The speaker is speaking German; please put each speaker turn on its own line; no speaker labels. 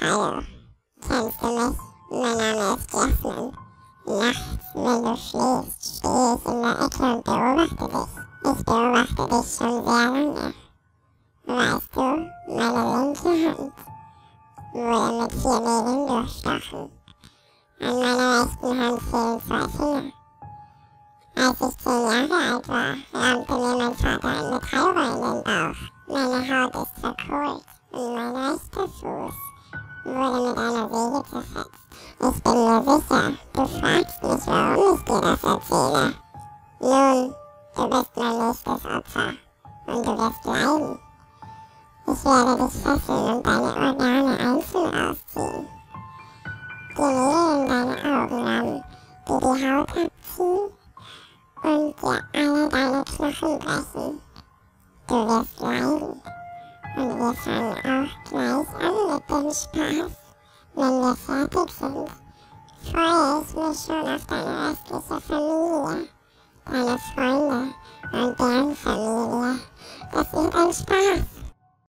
Hallo, kennst du mich? Mein Name ist Jasmin. Nachts, wenn du schläfst, stehe ich in der Ecke und beobachte dich. Ich beobachte dich schon sehr lange. Weißt du, meine linke Hand wurde mit 4 Nägeln durchstochen. An meiner rechten Hand fehlen 2 Finger. Als ich 10 Jahre alt war, rammte mir mein Vater ein Metallrohr in den Bauch. Meine Haut ist verkohlt und mein rechter Fuß wurde mit einer Säge zerfetzt. Ich bin mir sicher, du fragst mich, warum ich dir das erzähle. Nun, du bist mein nächstes Opfer und du wirst leiden. Ich werde dich fesseln und deine Organe einzeln ausziehen. Die Nägel in deine Augen rammen, die Haut abziehen und dir alle deine Knochen brechen. Du wirst leiden. Und wir fangen auch gleich an mit dem Spaß. Wenn wir fertig sind, freue ich mich schon auf deine restliche Familie, deine Freunde und deren Familie. Das wird ein Spaß.